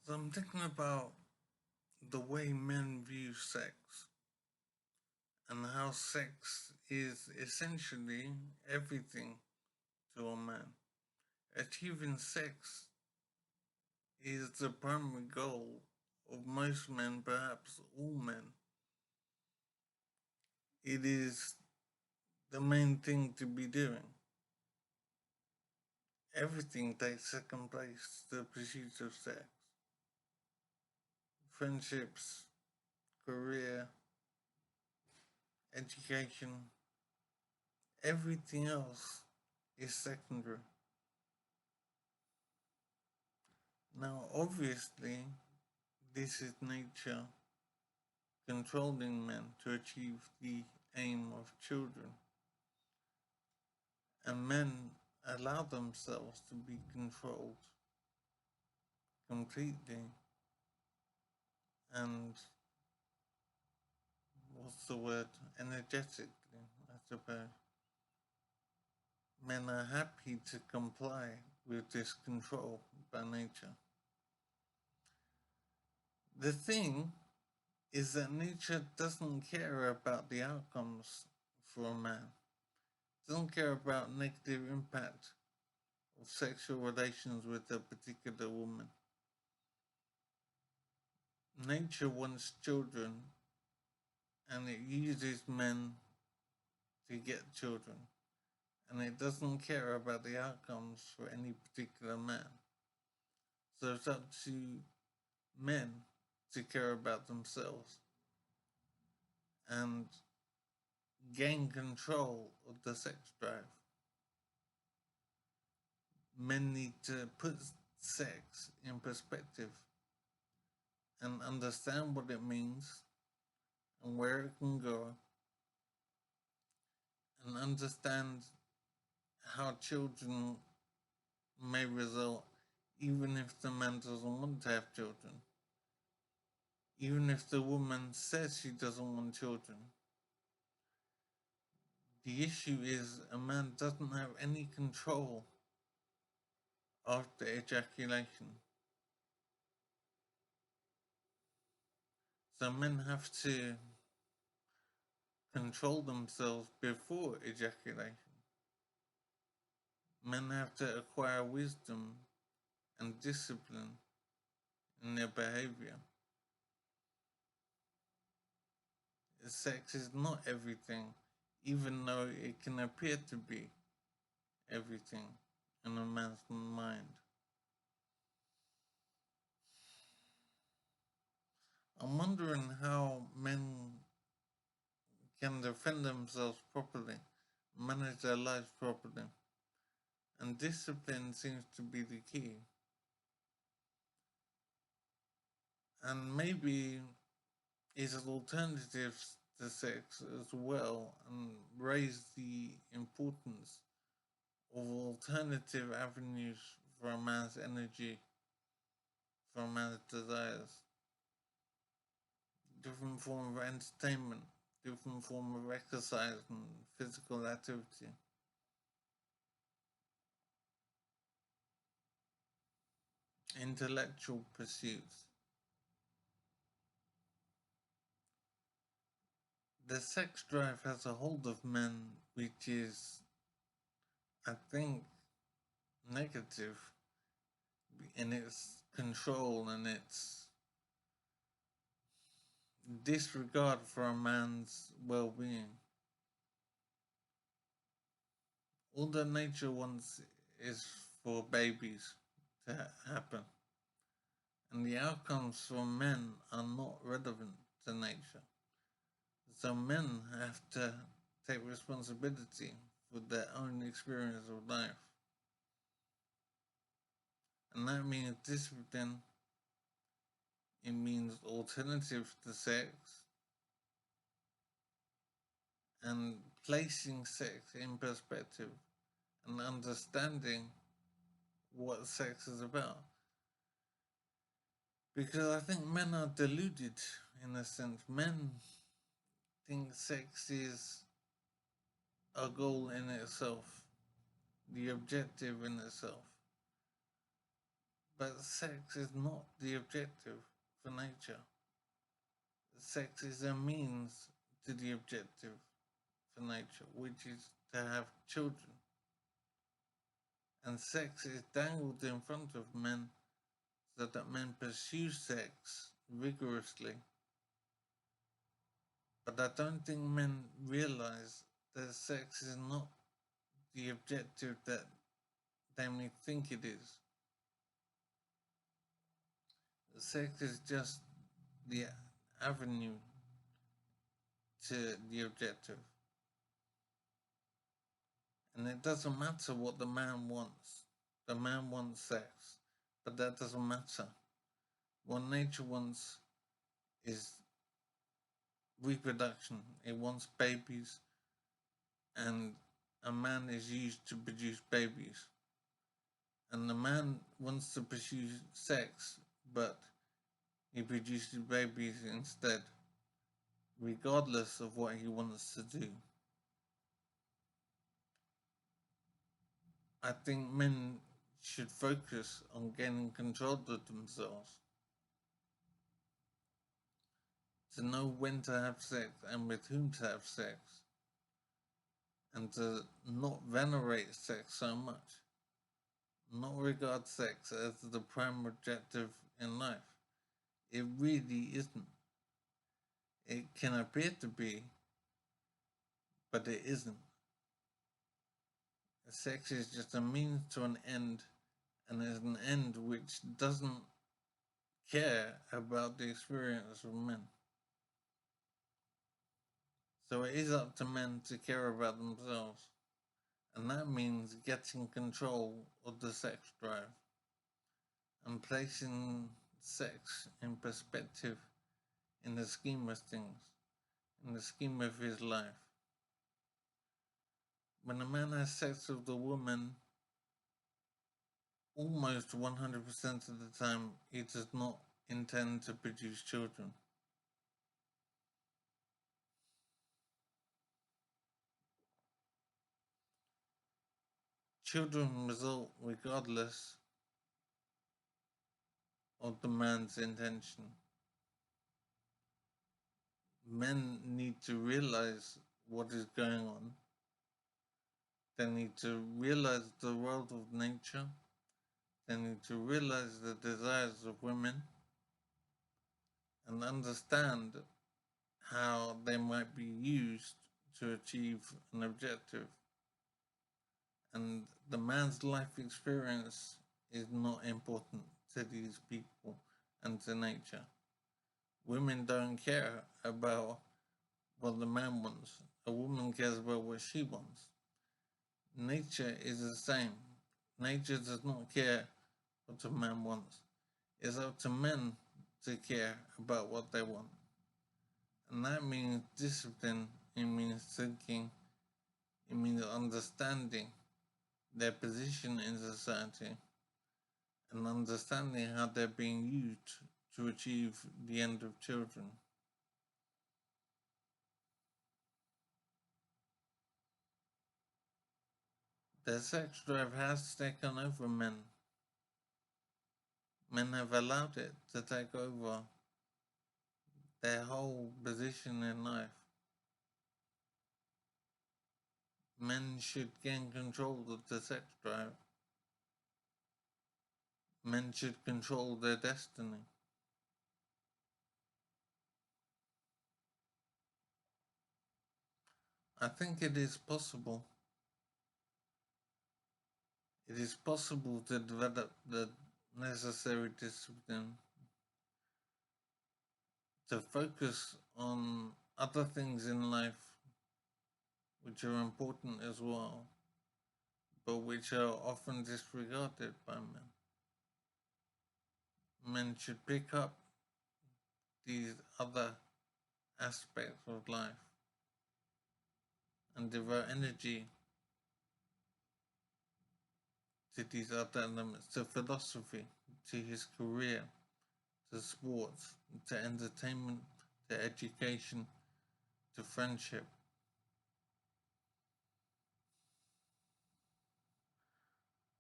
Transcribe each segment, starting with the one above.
So I'm thinking about the way men view sex and how sex is essentially everything to a man. Achieving sex is the primary goal of most men, perhaps all men. It is the main thing to be doing. Everything takes second place to the pursuit of sex. Friendships, career, education, everything else is secondary. Now, obviously, this is nature controlling men to achieve the aim of children, and men allow themselves to be controlled completely. And what's the word? Energetically, I suppose. Men are happy to comply with this control by nature. The thing is that nature doesn't care about the outcomes for a man, doesn't care about negative impact of sexual relations with a particular woman. Nature wants children and it uses men to get children, and it doesn't care about the outcomes for any particular man. So it's up to men to care about themselves and gain control of the sex drive. Men need to put sex in perspective and understand what it means and where it can go, and understand how children may result even if the man doesn't want to have children. Even if the woman says she doesn't want children. The issue is a man doesn't have any control after ejaculation. So men have to control themselves before ejaculation. Men have to acquire wisdom and discipline in their behavior. Sex is not everything, even though it can appear to be everything in a man's mind. I'm wondering how men can defend themselves properly, manage their lives properly, and discipline seems to be the key. And maybe it's alternatives to sex as well, and raise the importance of alternative avenues for a man's energy, for a man's desires, different form of entertainment, different form of exercise and physical activity. Intellectual pursuits. The sex drive has a hold of men which is, I think, negative in its control and its disregard for a man's well being. All that nature wants is for babies to happen, and the outcomes for men are not relevant to nature. So men have to take responsibility for their own experience of life. And that means discipline, it means alternatives to sex, and placing sex in perspective and understanding what sex is about. Because I think men are deluded in a sense. Men think sex is a goal in itself, the objective in itself. But sex is not the objective for nature. Sex is a means to the objective for nature, which is to have children. And sex is dangled in front of men so that men pursue sex vigorously. But I don't think men realize that sex is not the objective that they may think it is. Sex is just the avenue to the objective. And it doesn't matter what the man wants. The man wants sex, but that doesn't matter. What nature wants is reproduction. It wants babies, and a man is used to produce babies. And the man wants to pursue sex, but he produces babies instead, regardless of what he wants to do. I think men should focus on gaining control of themselves, to know when to have sex and with whom to have sex, and to not venerate sex so much, not regard sex as the prime objective in life. It really isn't. It can appear to be, but it isn't. Sex is just a means to an end, and is an end which doesn't care about the experience of men. So it is up to men to care about themselves, and that means getting control of the sex drive and placing sex in perspective in the scheme of things, in the scheme of his life. When a man has sex with a woman, almost 100% of the time, he does not intend to produce children. Children result regardless of the man's intention. Men need to realize what is going on. They need to realize the world of nature. They need to realize the desires of women and understand how they might be used to achieve an objective. And the man's life experience is not important to these people and to nature. Women don't care about what the man wants. A woman cares about what she wants. Nature is the same. Nature does not care what a man wants. It's up to men to care about what they want. And that means discipline, it means thinking, it means understanding their position in society and understanding how they're being used to achieve the end of children. Their sex drive has taken over men. Men have allowed it to take over their whole position in life. Men should gain control of the sex drive. Men should control their destiny. I think it is possible. It is possible to develop the necessary discipline to focus on other things in life which are important as well, but which are often disregarded by men. Men should pick up these other aspects of life and devote energy to these other elements, to philosophy, to his career, to sports, to entertainment, to education, to friendship.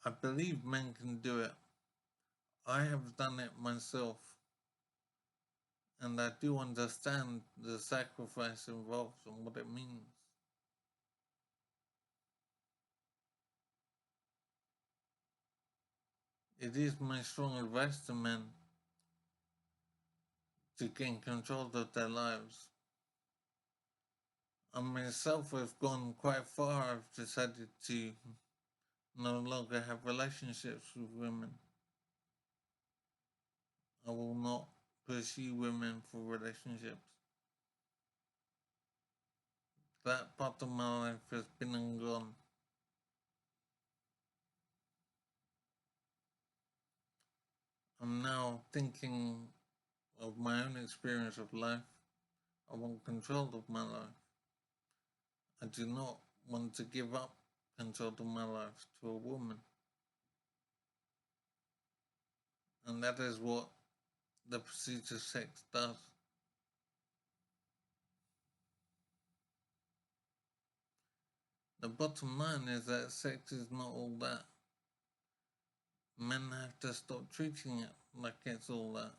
I believe men can do it. I have done it myself, and I do understand the sacrifice involved and what it means. It is my strong advice to men to gain control of their lives. I myself have gone quite far. I've decided to no longer have relationships with women. I will not pursue women for relationships. That part of my life has been and gone. I'm now thinking of my own experience of life. I want control of my life. I do not want to give up control of my life to a woman. And that is what the pursuit of sex does. The bottom line is that sex is not all that. Men have to stop treating it like it's all that.